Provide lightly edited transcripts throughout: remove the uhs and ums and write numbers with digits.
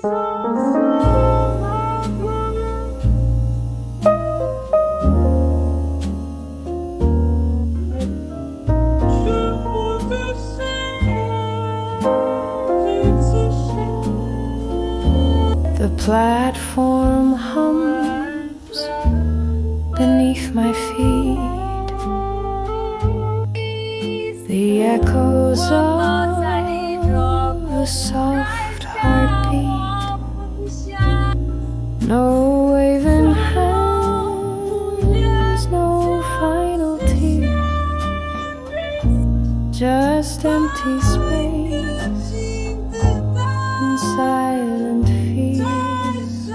The platform hums beneath my feet. The echoes of a soft heartbeat. No waving hands, no final tear. Just empty space and silent fears.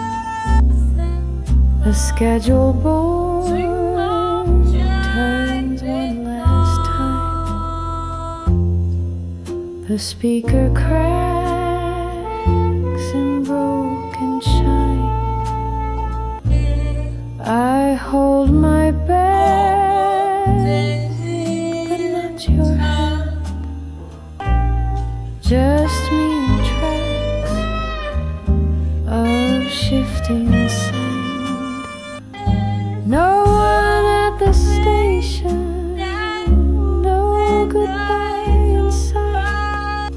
The schedule board turns one last time. The speaker cracks in broken chime. I hold my bed, but not your hand. Just me and tracks of shifting sand. No one at the station, no goodbye in sight.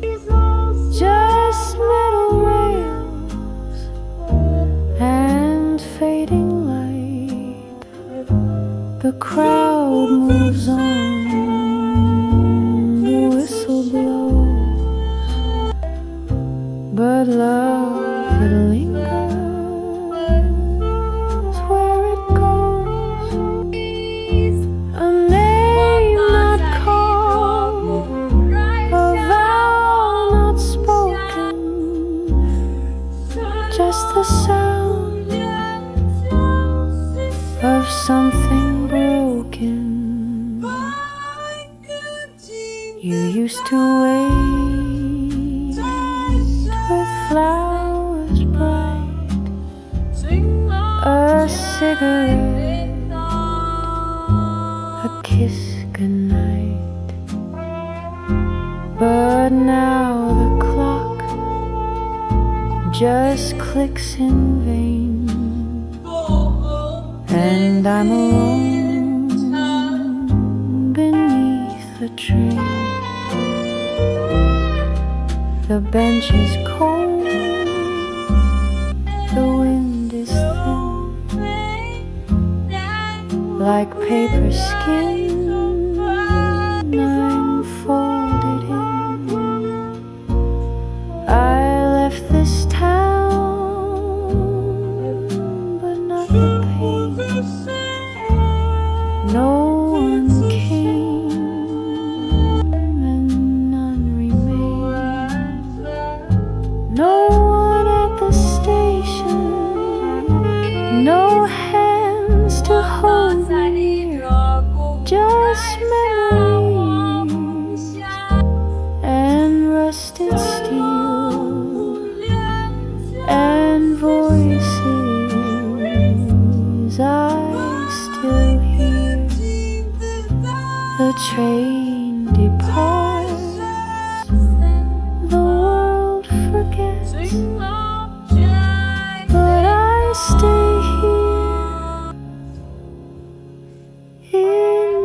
Just metal rails and fading light. The crowd moves on, the whistle blows, but love, it lingers where it goes. A name not called, a vow not spoken, just the sound of something broken. You used to wait with flowers bright, a cigarette, a kiss goodnight. But now the clock just clicks in vain, and I'm alone beneath the train. The bench is cold, the wind is thin, like paper skin I'm folded in. I left this town, but not the pain. No one came and none remained. No one at the station, no hands to hold near, just memories and rusted steel and voices. I still hear the train departs, the world forgets, but I stay here in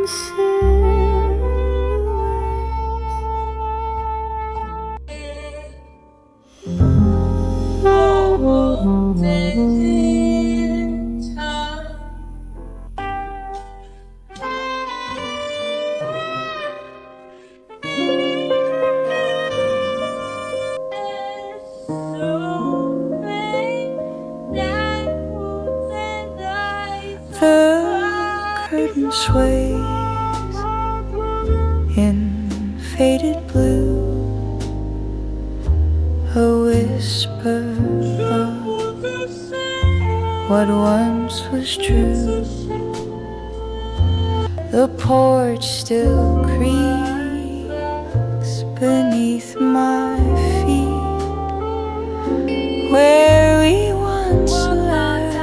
The curtain sways in faded blue, a whisper of what once was true. The porch still creaks beneath my feet, where we once laughed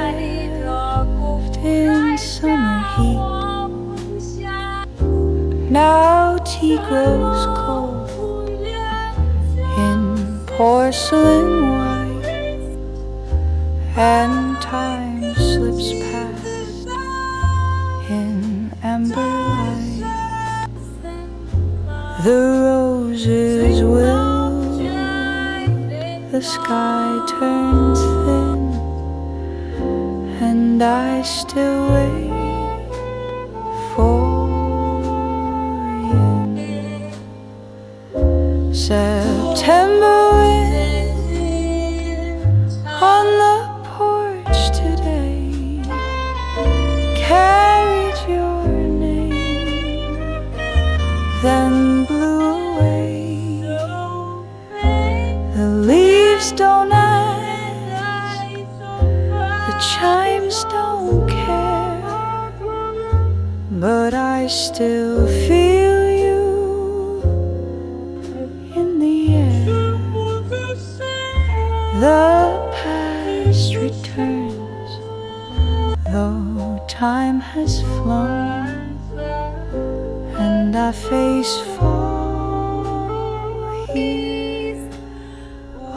in summer heat. Now tea grows cold in porcelain white, and time slips past in amber light. The roses will, the sky turns thin, and I still wait for you. September wind on the porch today carried your name, then blew away. The leaves don't ask, the chimes don't care, but I still feel you in the air. The past returns, though time has flown, and I face fall here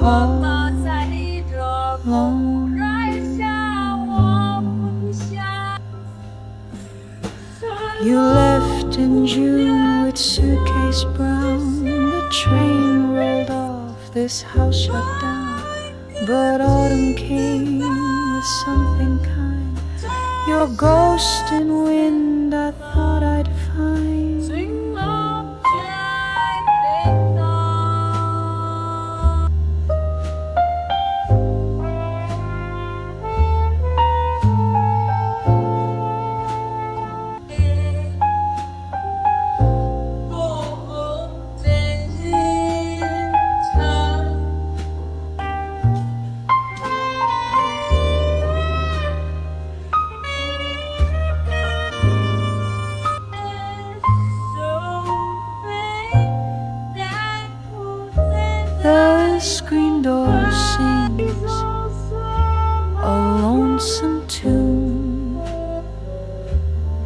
all alone. You left in June with suitcase brown. The train rolled off, this house shut down. But autumn came with something kind. Your ghost and wind I thought I'd find. The screen door sings a lonesome tune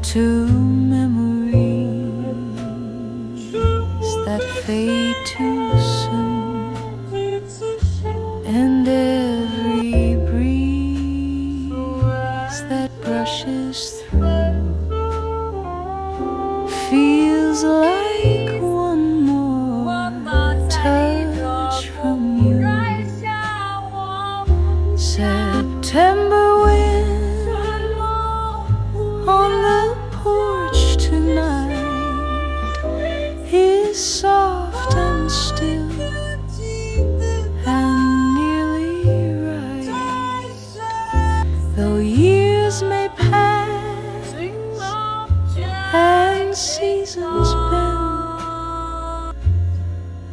to memories that fade too soon, and every breeze that brushes through feels like one more touch from you. September wind on the porch tonight is soft and still and nearly right. Though years may pass and seasons bend,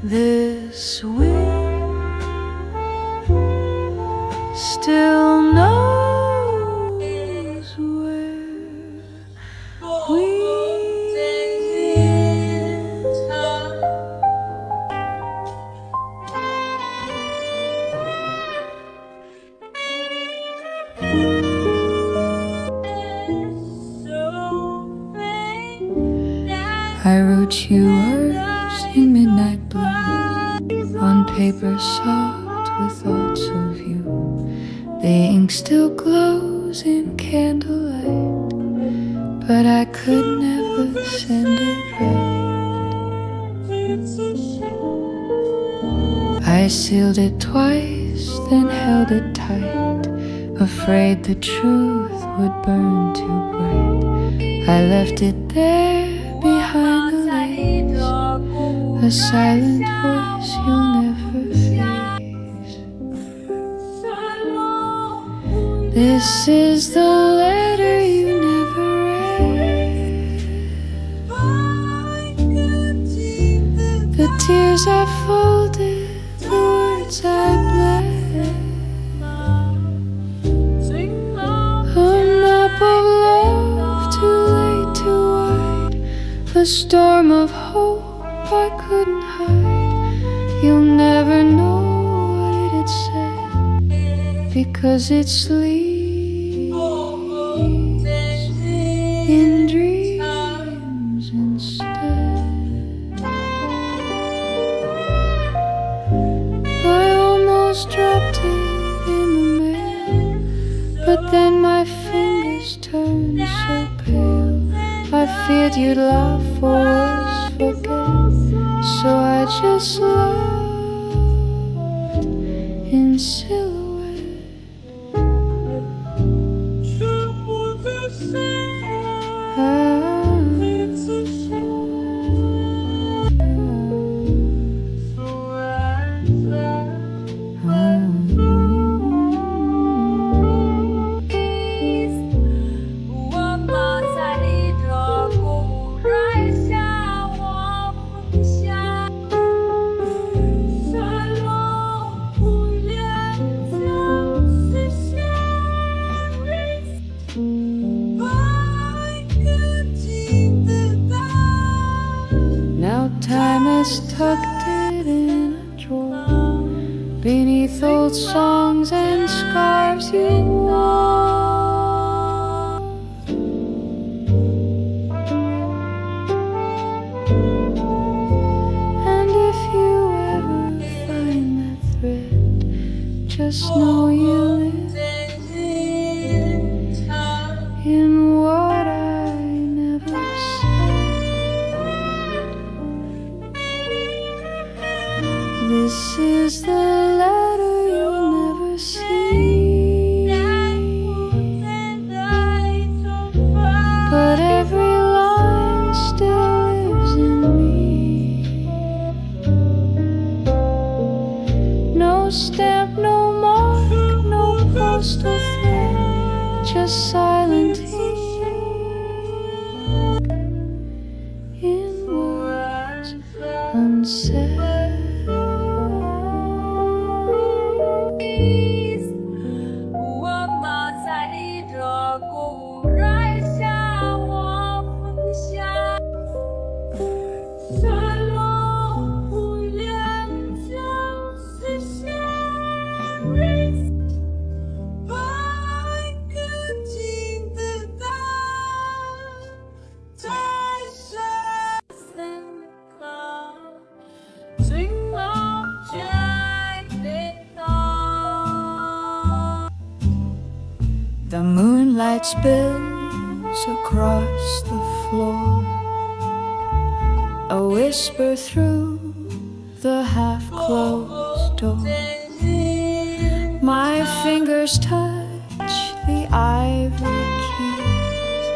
this wind still knows where we've I wrote you words in midnight blue on paper soft with thoughts of you. The ink still glows in candlelight, but I could never send it right. I sealed it twice, then held it tight, afraid the truth would burn too bright. I left it there behind the lace, a silent voice you'll never face. This is the letter you never read. The tears I folded, the words I bled. A map of love too late, too wide, a storm of hope I couldn't hide. You'll never know what it had said, because it sleeps in dreams instead. I almost dropped it in the mail, But then my fingers turned so pale, I feared you'd laugh or worse forget. So I just laughed in silhouette. Now time has tucked it in a drawer beneath old songs and scarves you wore. And if you ever find that thread, just know you live in what I never said. This is the letter you'll never see, but every line still lives in me. No stamp, no mark, no postal thread, just silent here in words unsaid. The moonlight spills across the floor, a whisper through the half-closed door. My fingers touch the ivory keys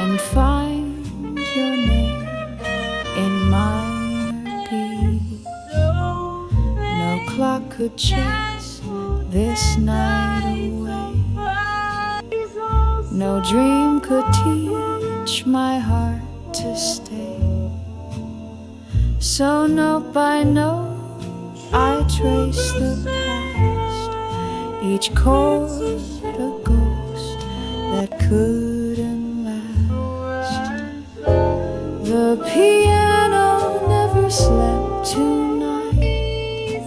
and find your name in minor keys. No clock could chase this night away. No dream could teach my heart to stay. So note by note I trace the past, each chord a ghost that couldn't last. The piano never slept tonight.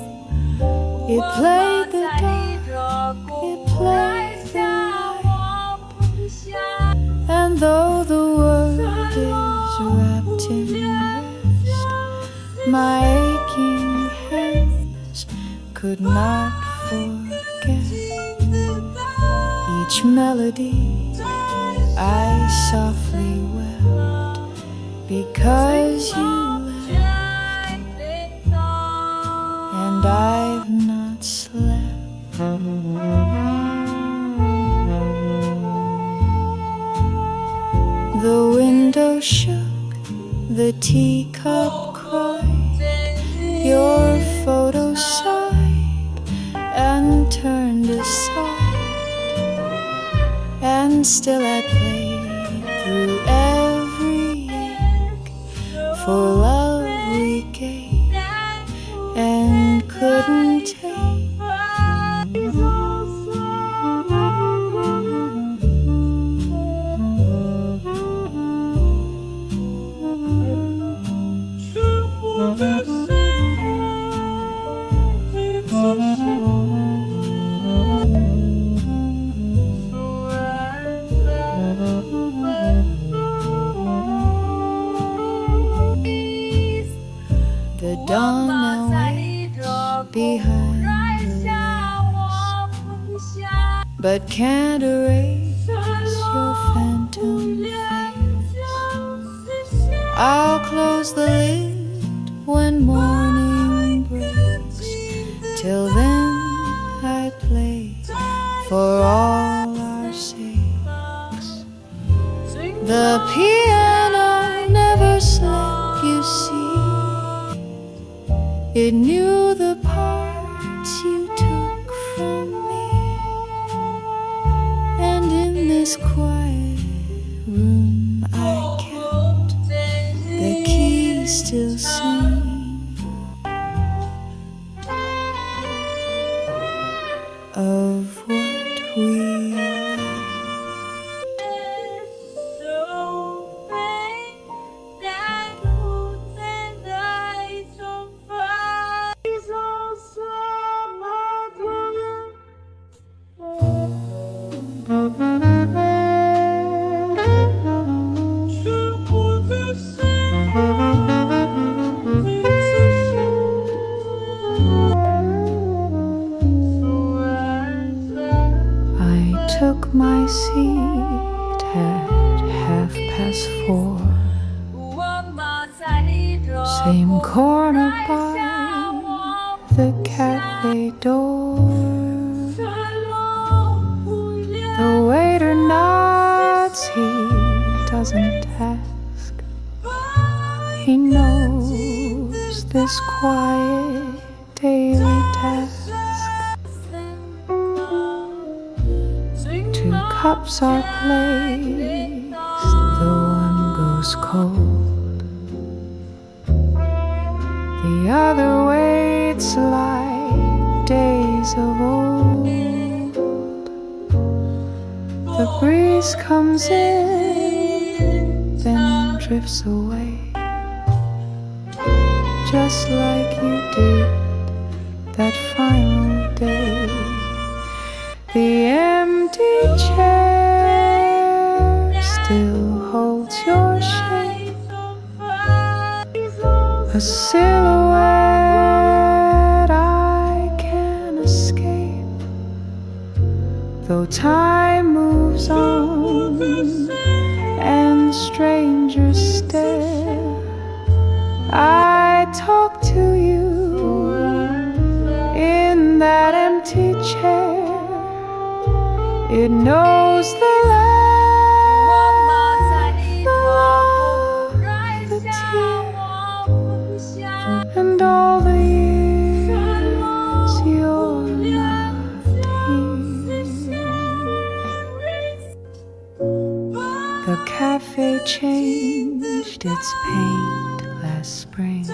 It played the dark, it played the light. And though the world is wrapped in rest, my aching hands could not forget each melody I softly wept because you left, and I've not slept. The window shook, the teacup cried, your photo sighed and turned aside, and still I played through every ache for love we gave and couldn't take. but can't erase your phantom face. I'll close the lid when morning breaks. Till then I play for all our sakes. The piano never slept, you see. It knew the parts you took from me. And in this quiet room I kept the keys still sing of what we liked. Took my seat at 4:30. Same corner by the cafe door. The waiter nods, he doesn't ask. He knows this quiet daily task. Cups are placed, the one goes cold. The other waits like days of old. The breeze comes in, then drifts away, just like you did that final day. The empty chair still holds your shape, a silhouette I can't escape. Though time moves on and strangers stare, I talk to you in that empty chair. It knows the laugh, the love, the tear, and all the years you're not here. The cafe changed its paint last spring,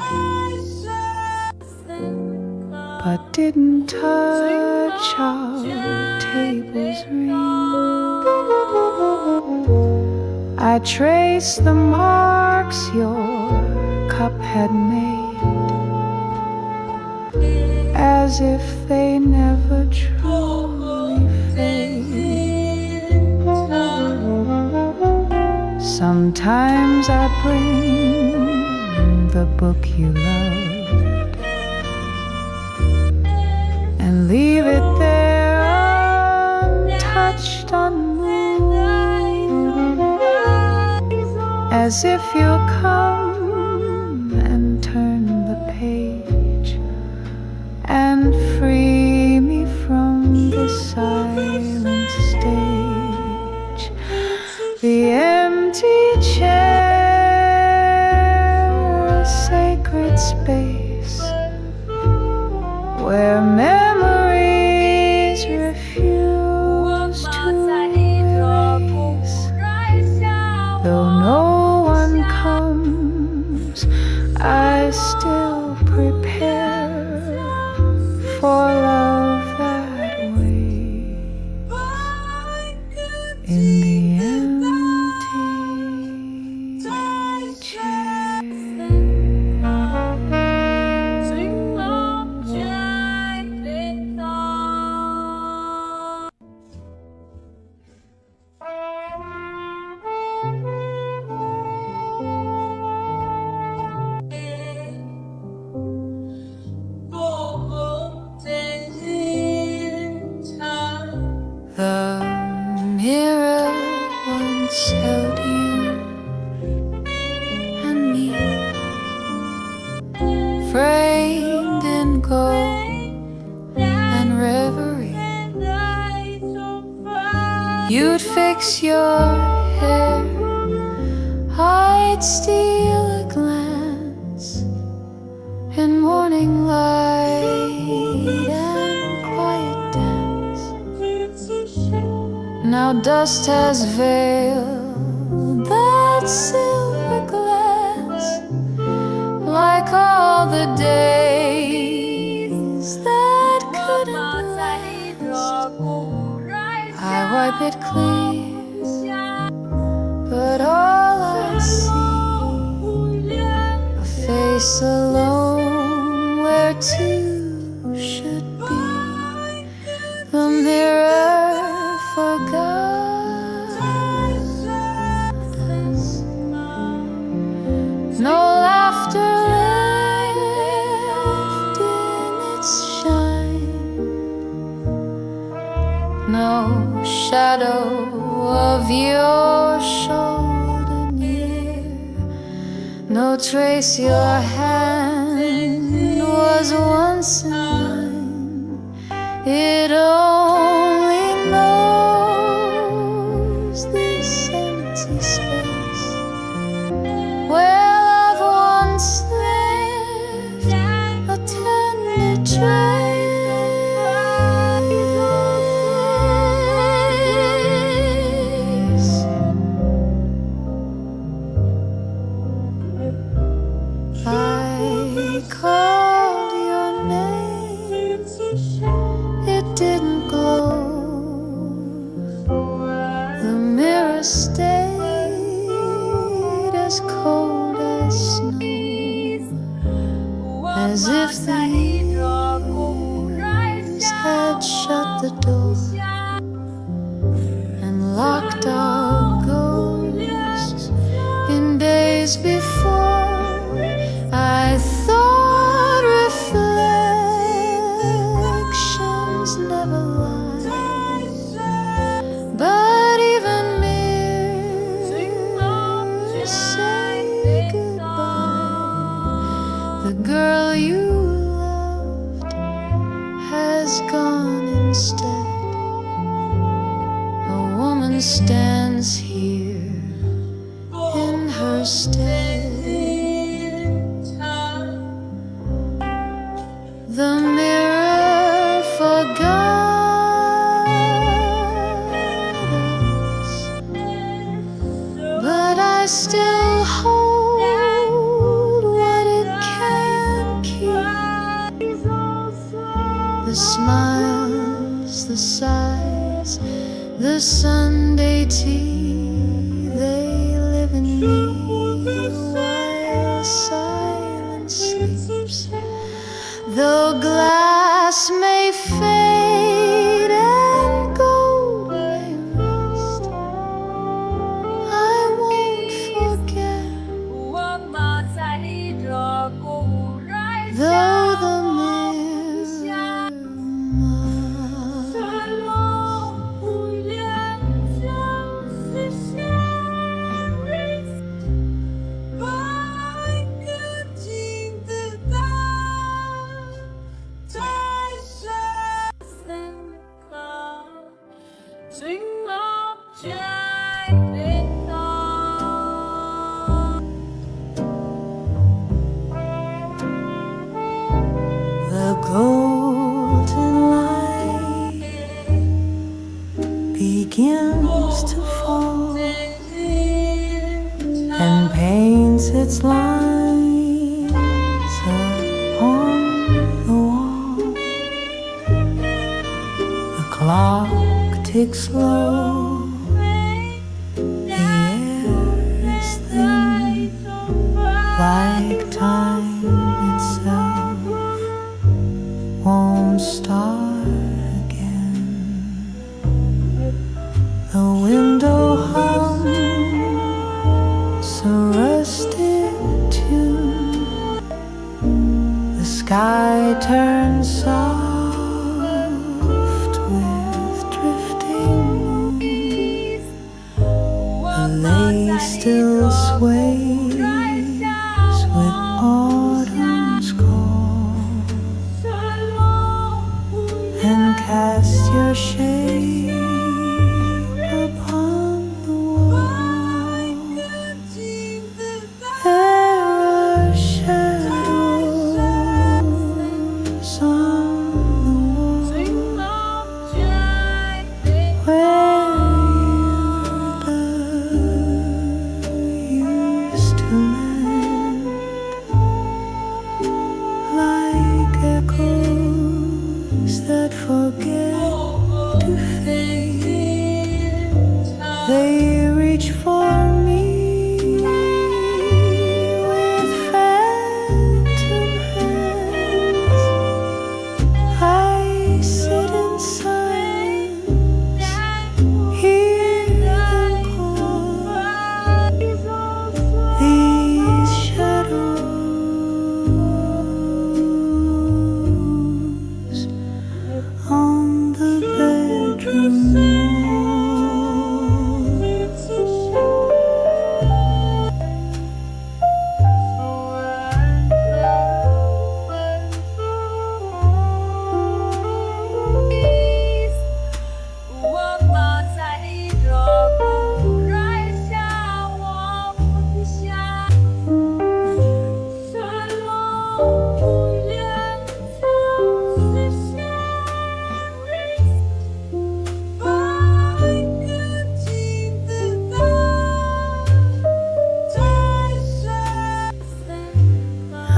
but didn't touch our table's ring. I traced the marks your cup had made, as if they never truly fade. Sometimes I bring the book you loved and leave it there untouched, unmoved, as if you'll come and turn the page and free me from this silent stage. The empty chair, a sacred space where memories refuse to erase. Though no one comes The mirror once held you and me, framed in gold and reverie. You'd fix your hair, I'd steal a glance in morning light and quiet dance. Now dust has veiled that silver glass, like all the days that couldn't last. I wipe it clear, but all I see, a face alone where two should be. The mirror forgot us. No laughter left in its shine, no shadow of your shoulder near, no trace your hand was once in mine. It only knows this empty space where love once left a tender trace. I called your name, it didn't glow. The mirror stayed as cold as snow, as if the years had shut the door and locked our ghosts in days before. I thought reflections never lie, but even mirrors say goodbye. The girl you loved has gone instead. A woman stands here in her stead. The mirror forgot us, but I still hold what it can keep. The smiles, the sighs, the Sunday tea, they live in me while silence sleeps. Though glass may fade and gold may rust, I won't forget. Though the mirror must. The golden light begins to fall and paints its lines upon the wall. The clock ticks slow, the air is thin, like time itself won't start again. The window hums a rusted tune, the sky turns soft with drifting shape upon the wall. There are shadows on the wall where you used to land, like echoes that forget to fade. They reach for me with phantom hands. I sit in silence, hear them call. These shadows on the bedroom wall.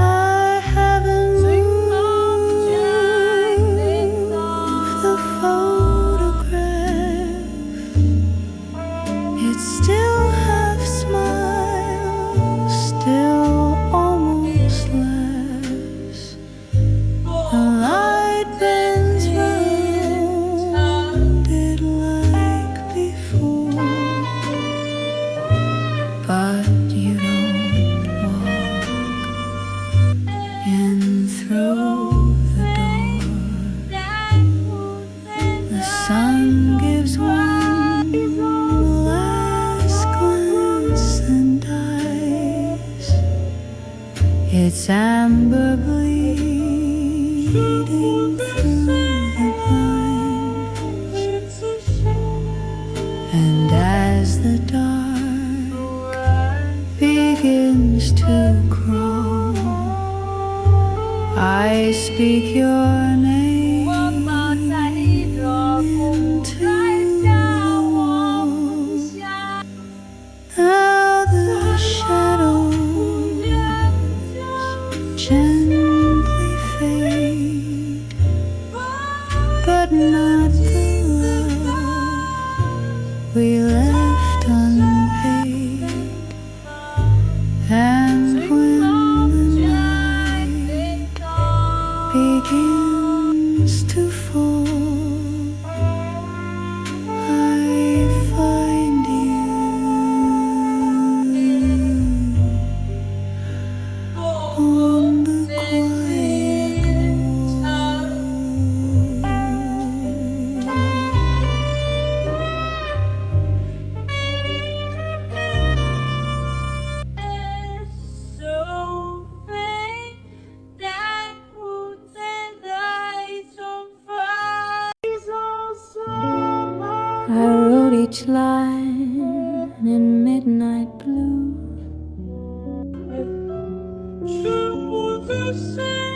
I haven't moved the photograph. It's still half smile, still almost laughs. The light bends round it like before, but you don't walk in through the door. The sun gives one last glance and dies. It's amber bleeding through the blinds. And as the dark begins to crawl, I speak your name into the wall. Now the shadows gently fade, but not the love we left unpaid. And when the night begins to fall, I find you on the quiet wall. I wrote each line in midnight blue,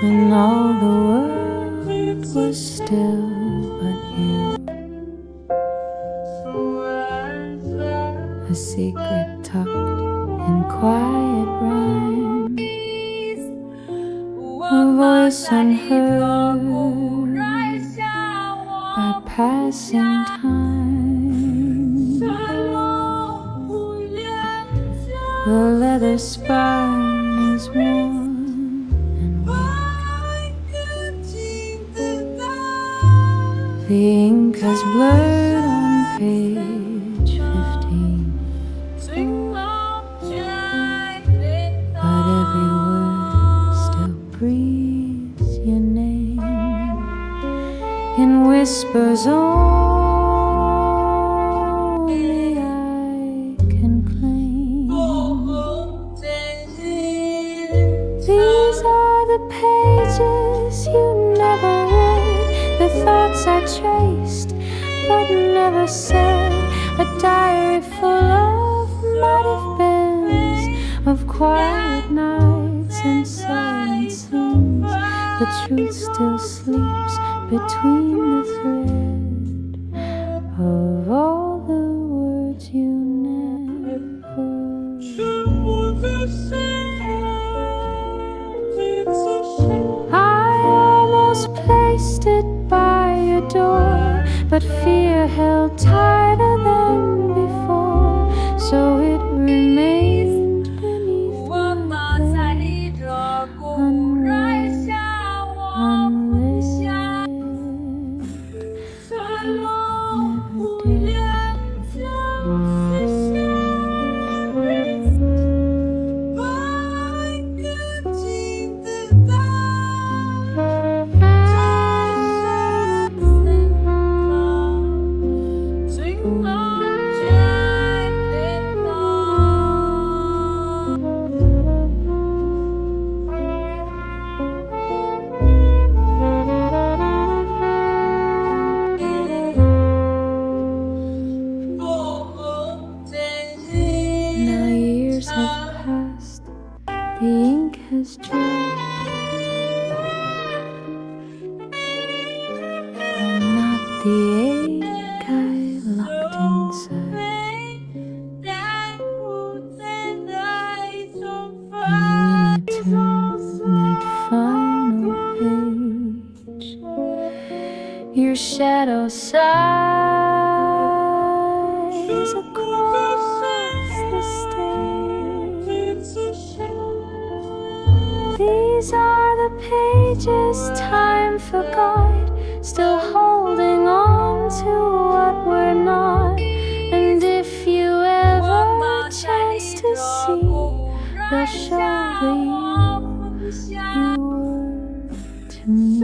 when all the world was still but you. A secret tucked in quiet rhyme, a voice unheard by passing time. The leather spine is warm and weak. The ink has blurred on page 15, but every word still breathes your name in whispers only I can claim. These are the pages you never read, the thoughts I traced but never said. A diary full of might-have-beens, of quiet nights and silent scenes. The truth still sleeps between the thread of all the words you never I almost placed it by your door, but fear held tighter than before, so it remained beneath my bed, unread, unread. Now years have passed, the ink has dried. I'm not the ache I locked inside. And when I turn that final page, your shadow sighs across the stage. These are the pages time forgot, still holding on to what we're not. And if you ever chance to see, they'll show the you were to me.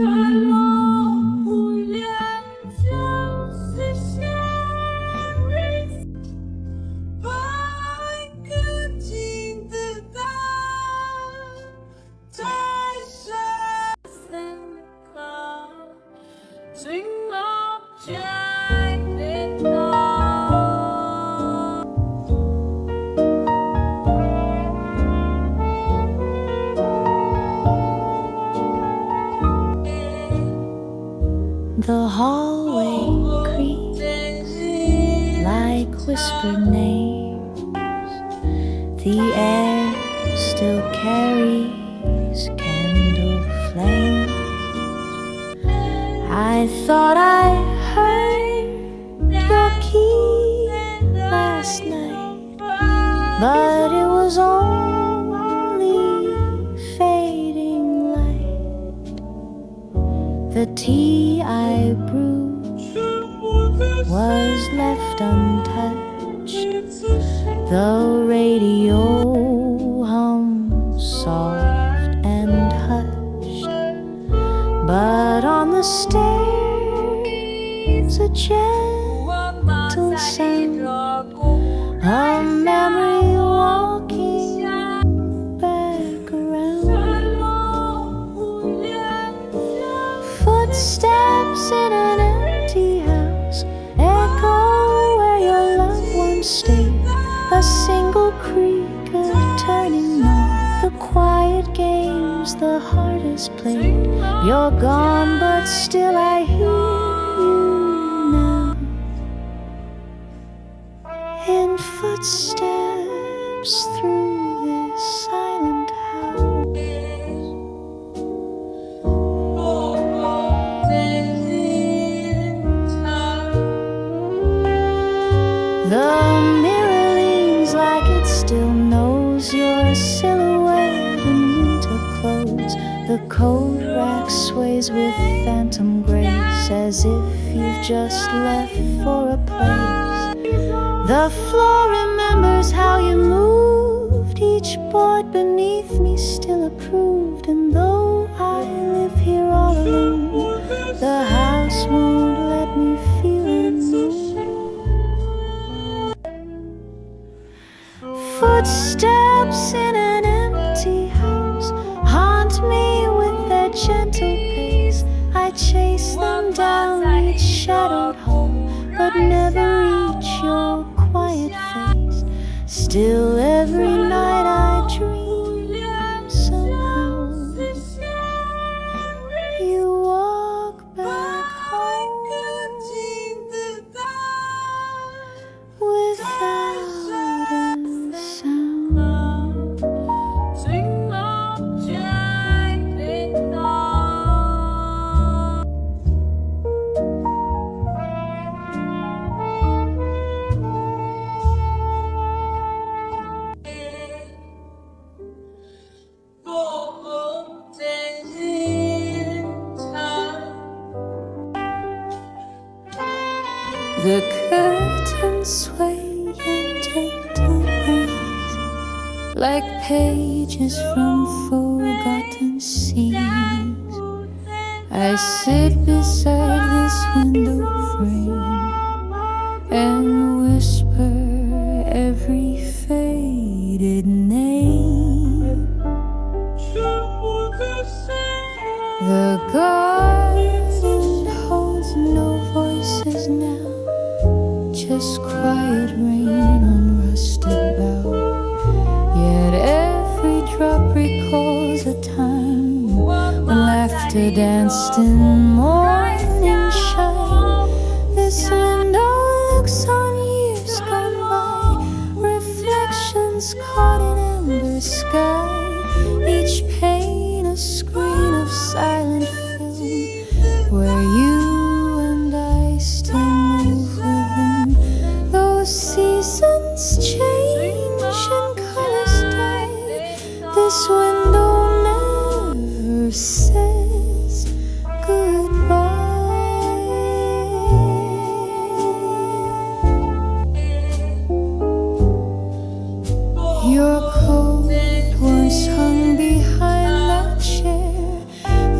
The hallway creaks like whispered names. The air still carries candle flames. I thought I heard your key last night, but it was only fading light. The tea I brewed was left untouched. The radio hums soft and hushed, but on the stairs a gentle sound, a memory walking back around. Footsteps in an empty house echo where your loved ones stayed. A single creak of turning knob, the quiet games the heart has played. You're gone, but still I hear you now, in footsteps through this silent house. The mirror leans like it still knows your silhouette in winter clothes. The coat rack sways with phantom grace, as if you've just left for a place. The floor remembers how you moved, each board beneath me still approved. And though I live here all alone, the house won't let me feel unknown. Footsteps in an empty house haunt me with their gentle pace. I chase them down each shadowed hall, could never reach your quiet face. Still every night I dream somehow you walk back home without a sound. The curtains sway in gentle breeze, like pages from forgotten scenes. I sit beside this window frame and whisper every faded name. The garden holds no voices now, just quiet rain on rusted bough. Yet every drop recalls a time when laughter danced in morning shine. This window looks on years gone by, reflections caught in amber sky. Each pane a screen of silent film, where you and I still move within. Those seasons change and colors die. This window never says goodbye. Your coat once hung behind that chair.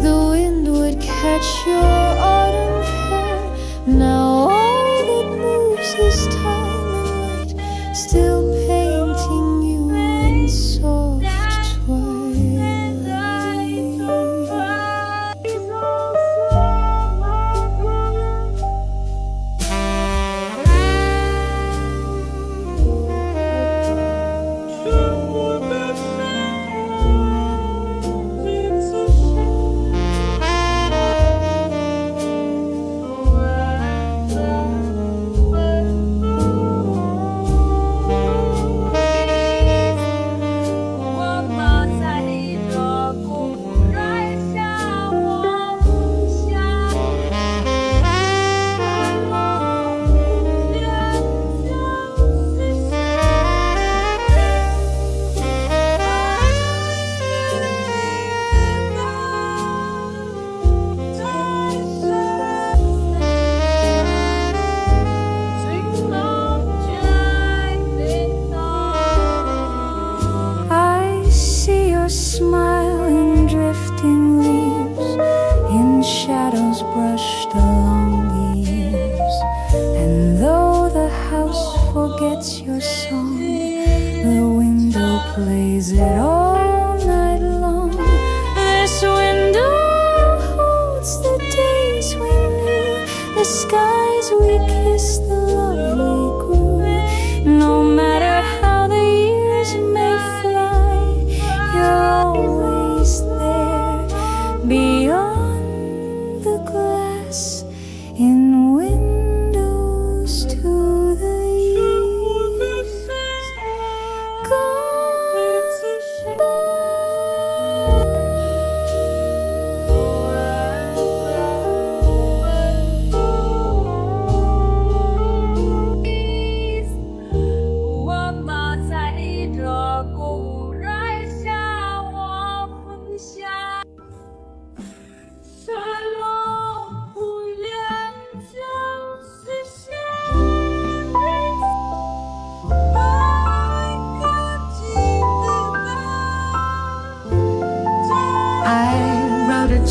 The wind would catch your autumn hair. Now all that moves is time and light, still painting you in soft twilight. Smile in drifting leaves, in shadows brushed along the eaves. And though the house forgets your song, the window plays it all night long. This window holds the days we knew, the skies we kissed, the love we grew. No matter how the years may fly, you're always there beyond the glass, in windows to the east.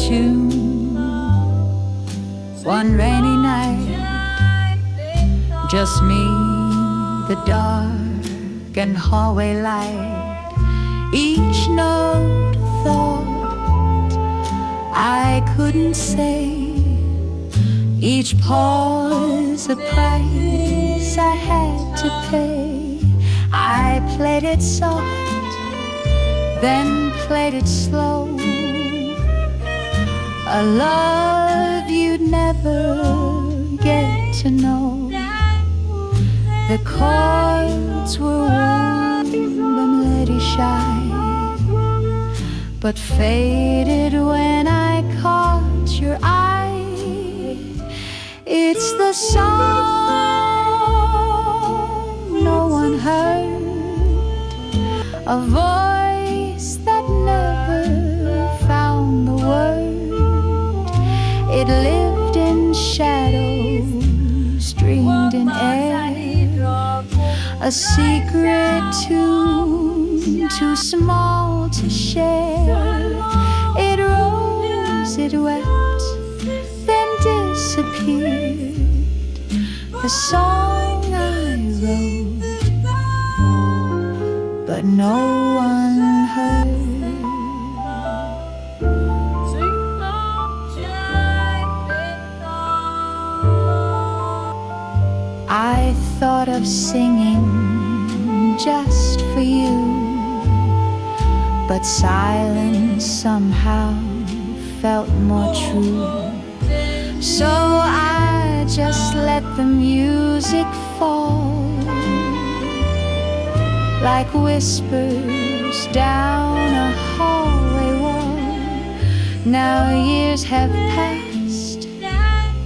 Tune one rainy night, just me, the dark and hallway light. Each note thought I couldn't say, Each pause a price I had to pay. I played it soft, then played it slow. A love you'd never get to know. The chords were warm, the melody shy, but faded when I caught your eye. It's the song no one heard, a voice that never found the word. It lived in shadows, dreamed in air, a secret tune too small to share. It rose, it wept, then disappeared. The song I wrote, but no one heard. I thought of singing just for you, but silence somehow felt more true. So I just let the music fall like whispers down a hallway wall. Now years have passed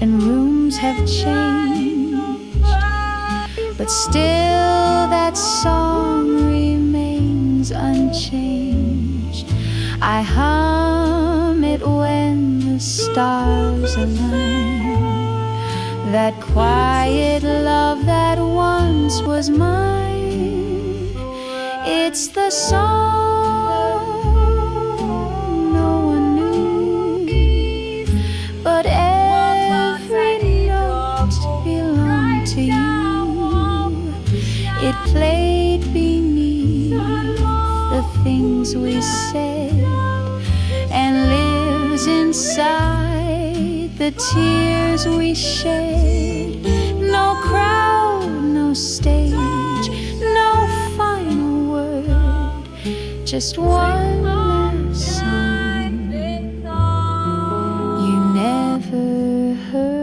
and rooms have changed, but still that song remains unchanged. I hum it when the stars align, that quiet love that once was mine. It's the song no one knew, but every note belonged to you. It played beneath the things we said and lives inside the tears we shed. No crowd, no stage, no final word, just one last song you never heard.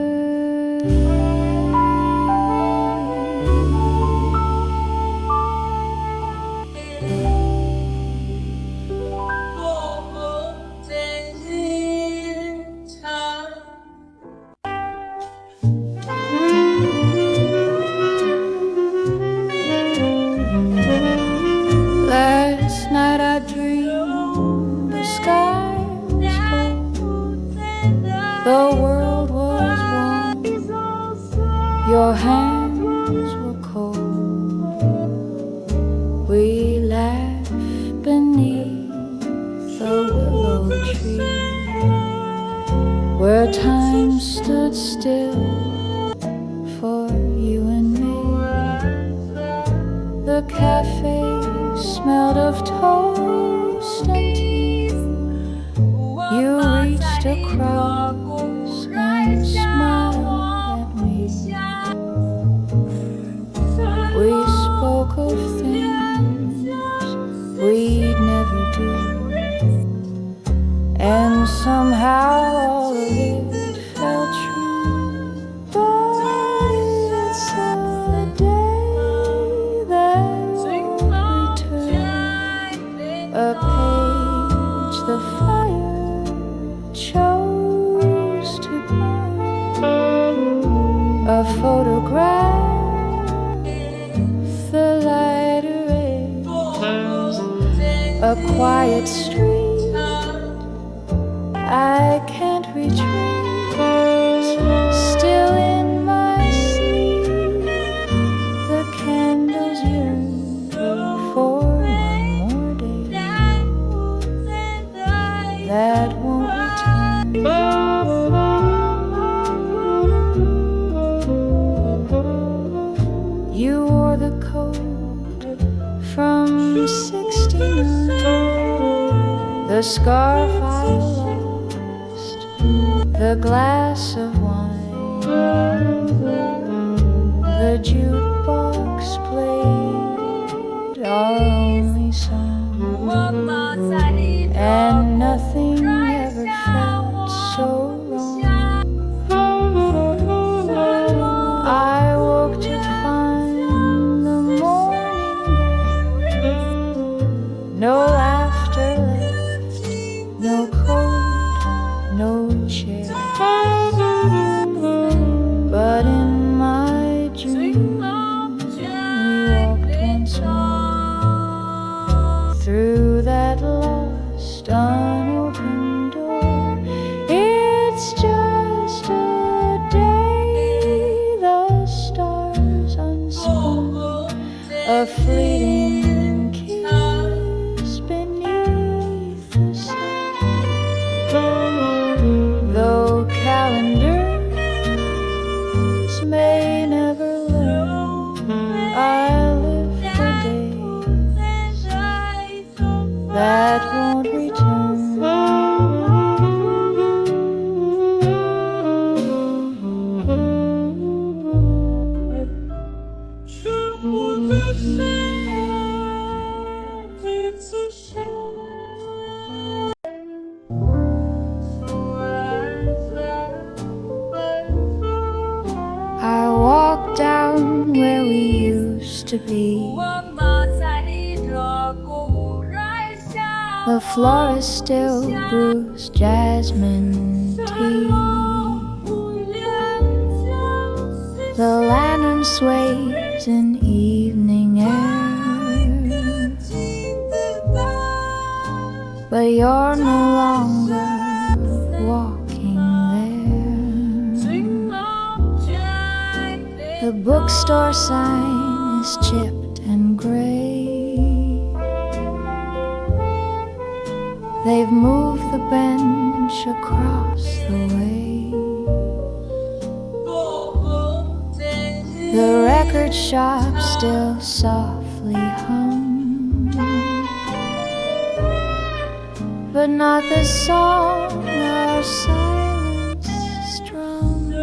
Last night I dreamed the sky was gold, the world was warm, your hands were cold. We laughed beneath the willow tree, where time stood still for you and me. The cafe smelled of toast and tea. You reached across and smiled at me. We spoke of things we'd never do, and somehow all of it felt true. But it's a day that a page the fire chose to burn, a photograph the light erased, a quiet street I can't retrace. Still in my sleep the candles yearn for that won't return. You wore the coat from 69, the scarf I lost, the glass of wine The jukebox played our only song, and nothing ever felt so wrong. I woke to find the morning gone. No laughter left, no coat, no chair. But in my dream, we walked once more through that lost, unopened door. It's just a day, the stars unspun, a fleeting kiss beneath the sun. Though calendars may never learn, I live for days that won't return. I walk down where we used to be. The floor is still bruised jasmine tea. The lantern sways in evening air, but you're no longer walking there. The bookstore sign is chipped and gray. They've moved the bench across the way. The record shop still softly hum, but not the song our silence strums.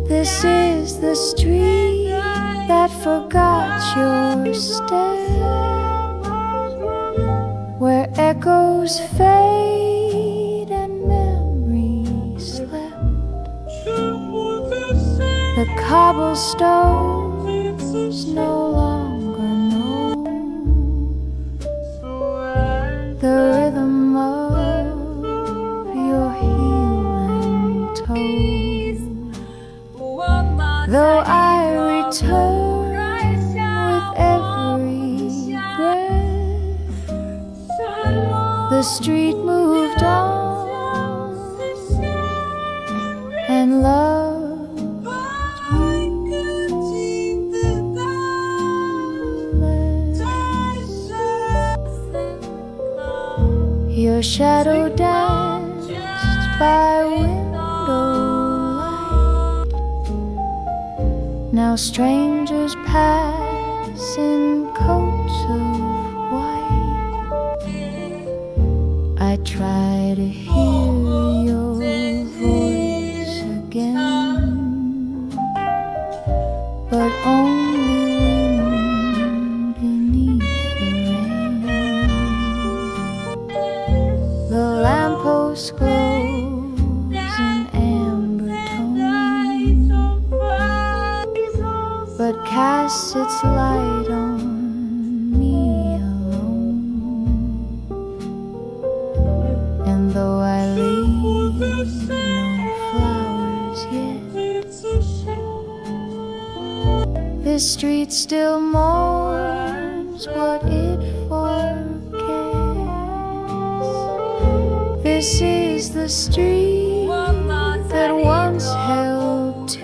This is the street that forgot your step, where echoes fade and memories slept. The cobblestones no longer know the rhythm of your heel and toe. Though I return with every breath, the street moved on and loved you. Your shadow danced by window light. Now strangers pass in coats of white. I try to hear your voice again, but only wind beneath the rain. The lamppost glows in amber tone, but casts its light on me alone. And though I leave no flowers yet, this street still mourns what it forgets. This is the street that once held two.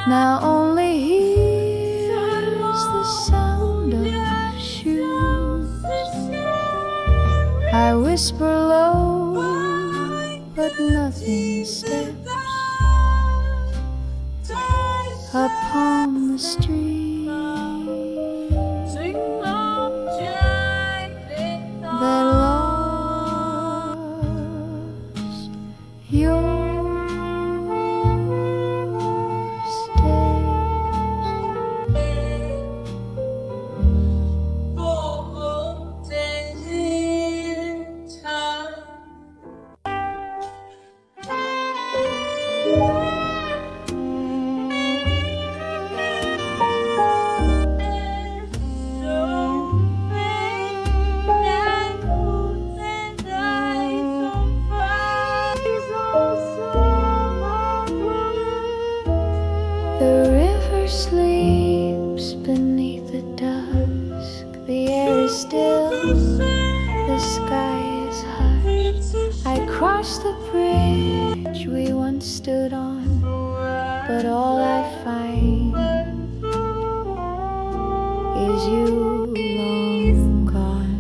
Now only hears the sound of shoes. I whisper low, but nothing steps upon the street that lost The river sleeps beneath the dusk. The air is still, the sky is hushed. I crossed the bridge we once stood on, but all I find is you long gone.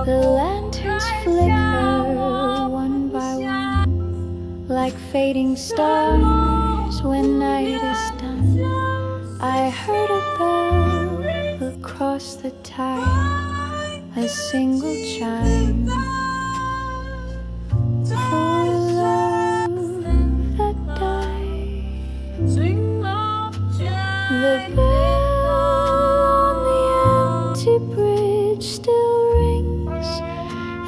The lanterns flicker one by one, like fading stars when night is done. I heard a bell across the tide, a single chime for love that died. The bell on the empty bridge still rings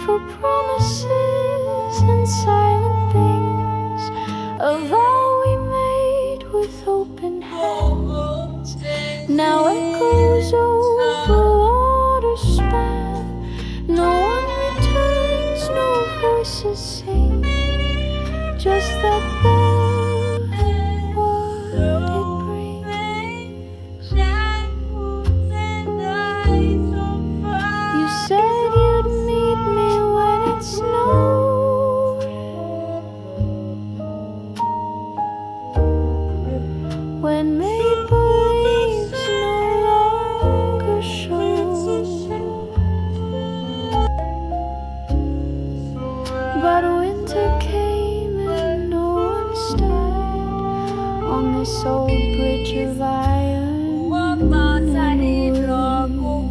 for promises and silent things of all we made with open hands. Now echoes over water span. No one returns, no voices sing, just that bell and what it brings. You said you'd meet me when it snowed, when maple leaves no longer show. But winter came and no one stood on this old bridge of iron and wood.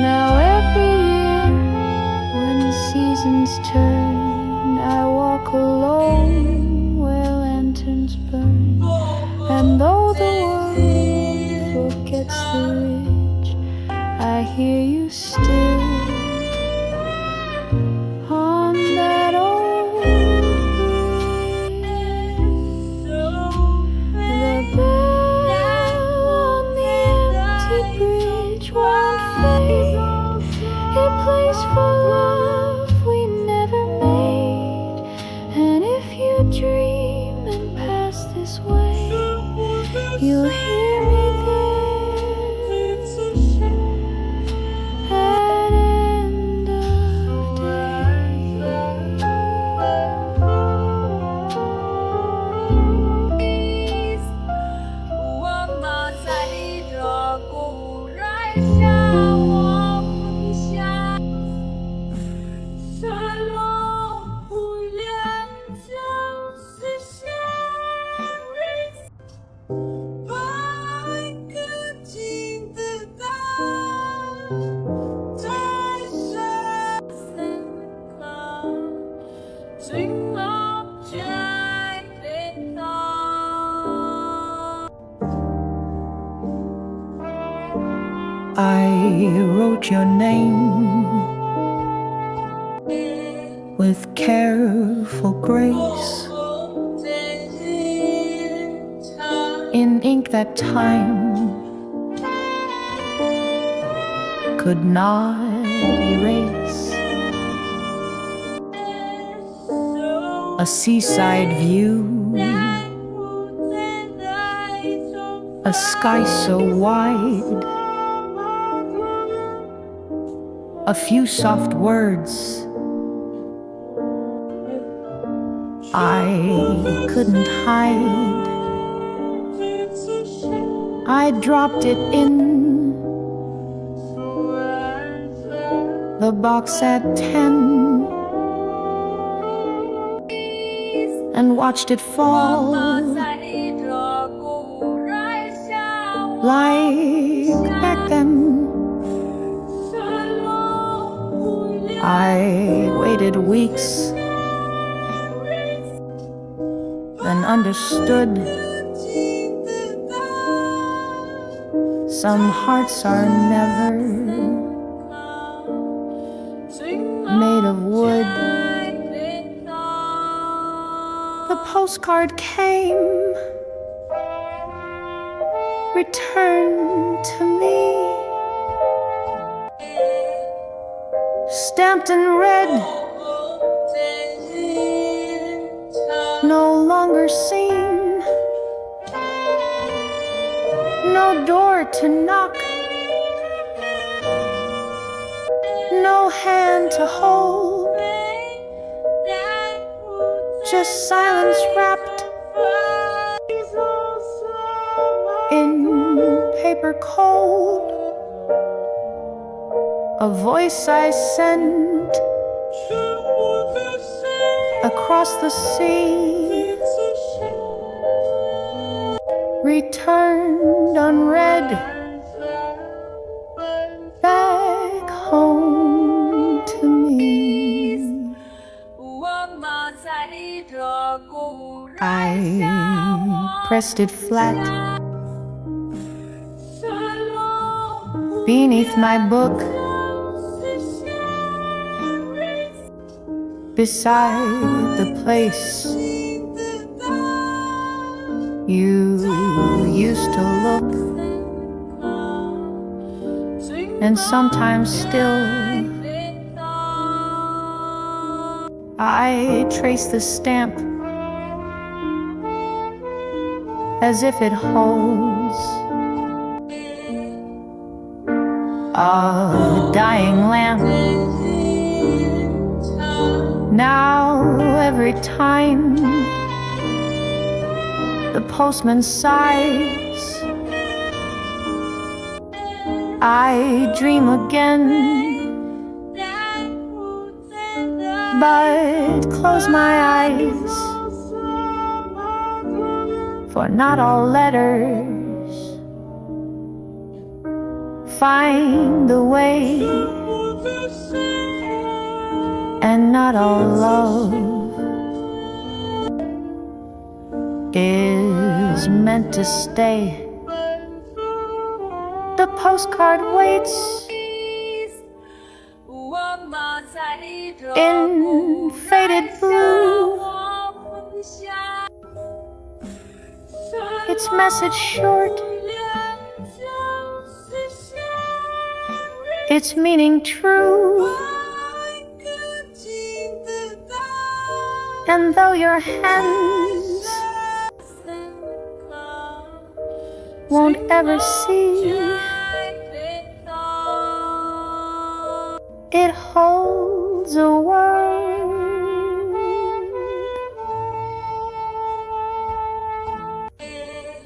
Now every year when the seasons turn, I walk alone where lanterns burn. And though the world forgets the ridge, I hear you still on that old bridge. The bell on the empty bridge won't fade. It plays for love we never made. And if you dream and pass this way, you'll hear me there at end of day. 我马在你的故来下，我不下，沙漏不言就是现实。百个金子在在身旁，最后却被他。I wrote your name with careful grace in ink that time could not erase. A seaside view, a sky so wide, a few soft words I couldn't hide. I dropped it in the box at 10 and watched it fall like back then. I waited weeks, then understood Some hearts are never made of wood. The postcard came, returned to me, stamped in red, no longer seen, no door to knock, no hand to hold, just silence wrapped in paper cold. A voice I sent across the sea, returned unread back home to me. I pressed it flat beneath my book, beside the place you used to look, and sometimes still I trace the stamp as if it holds a dying lamp. Now every time the postman sighs, I dream again, but close my eyes, for not all letters find the way, and not all love is meant to stay. The postcard waits in faded blue, its message short, its meaning true. And though your hands won't ever see, it holds a word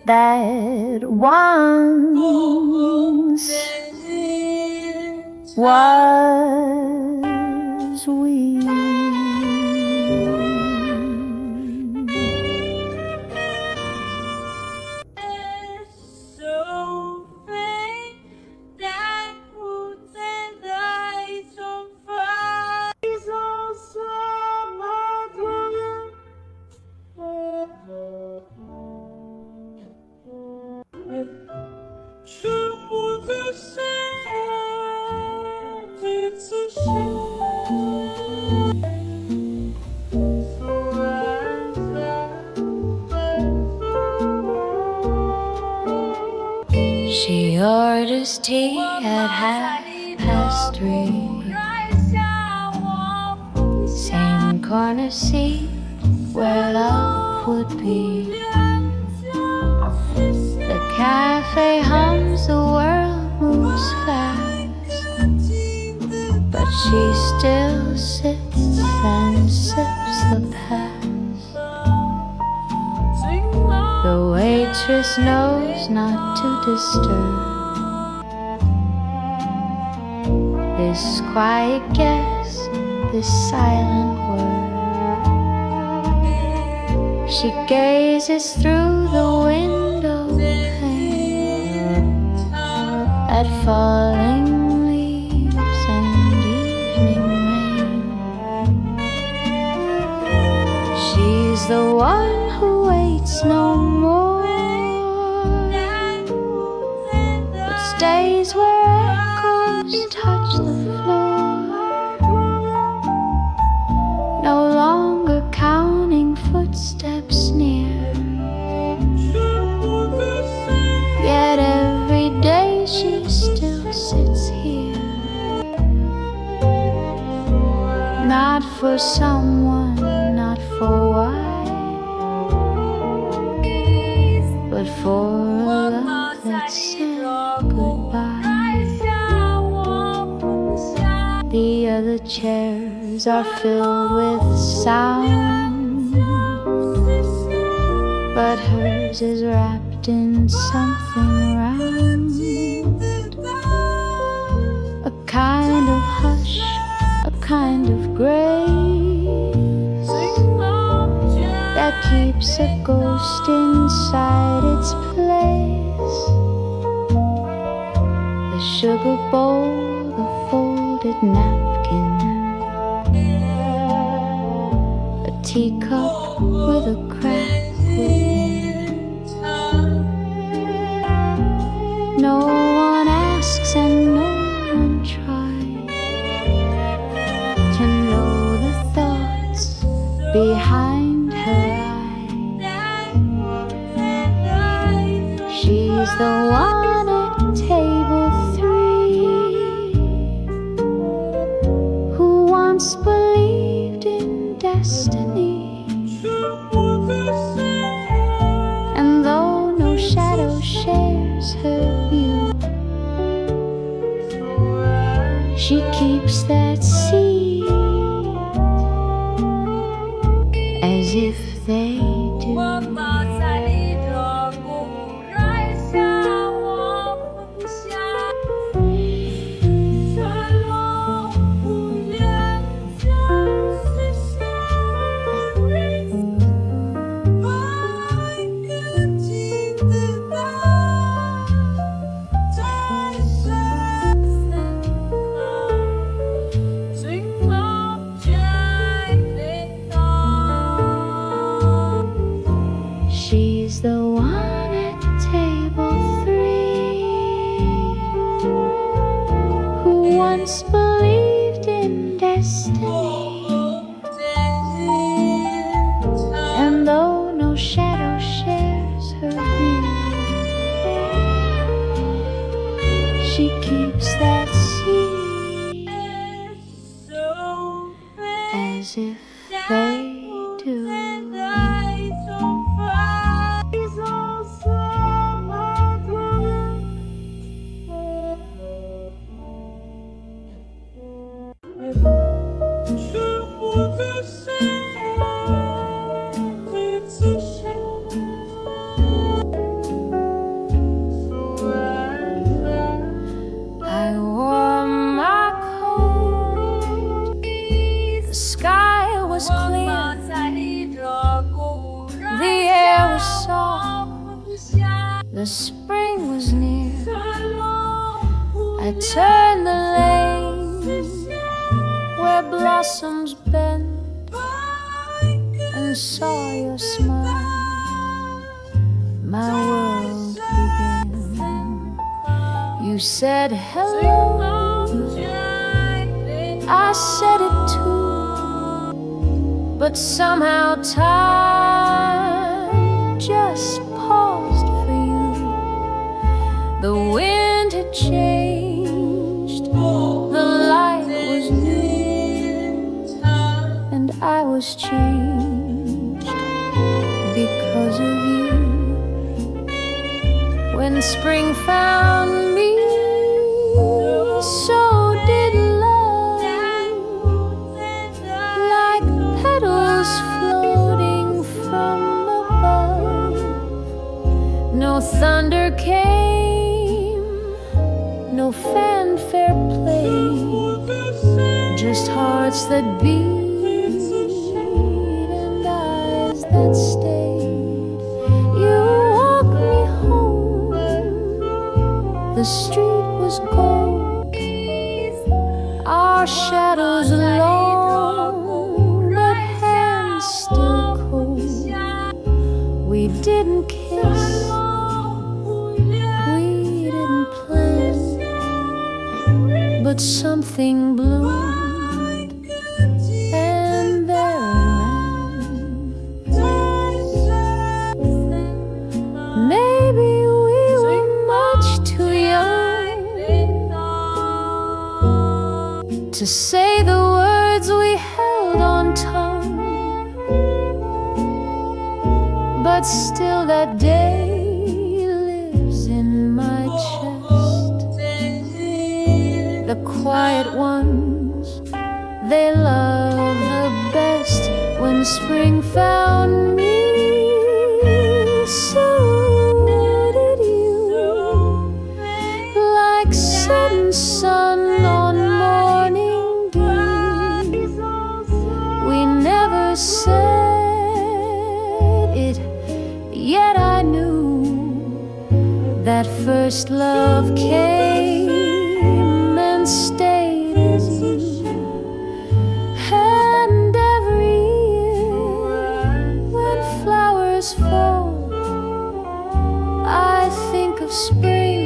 that once was we. She orders tea at 3:30. Same corner seat where love would be. The cafe hums, the world moves fast, but she still sits and sips the past. The waitress knows not to disturb this quiet guest, this silent word. She gazes through the window pane at falling leaves and evening rain. She's the one who waits no more, but for someone, not for why, but for a love that said goodbye. The other chairs are filled with sound, but hers is wrapped in something round, a kind of hush, a kind of grace that keeps a ghost inside its place. The sugar bowl, the folded napkin, a teacup with a crack within. No one asks and no one tries to know the thoughts behind her eyes. She's the one at table 3 who once believed in destiny, and though no shadow shares her view, she keeps that seat as if they do. She's the one at table 3 who once believed in destiny, and though no shadow shares her view, she keeps that seat as if they do. I wore my coat, the sky was clear, the air was soft, the spring was near. I turned the lane where blossoms bend and saw your smile. My world began. You said hello, I said it too, but somehow time just paused for you. The wind had changed, the light was new, and I was changed because of you. When spring found me, so did love, like petals floating from above. No thunder came, no fanfare played, just hearts that beat and eyes that stayed. You walked me home, the street was gold, our shadows long, but hands still cold. We didn't kiss, we didn't plan, but something bloomed, and there it ran. Maybe we were much too young to say the words we held hold on tongue, but still that day lives in my chest. The quiet ones, they love the best when spring found me. So did you, like setting sun on morning dew. We never said it, yet I knew that first love came and stayed as you. And every year when flowers fall, I think of spring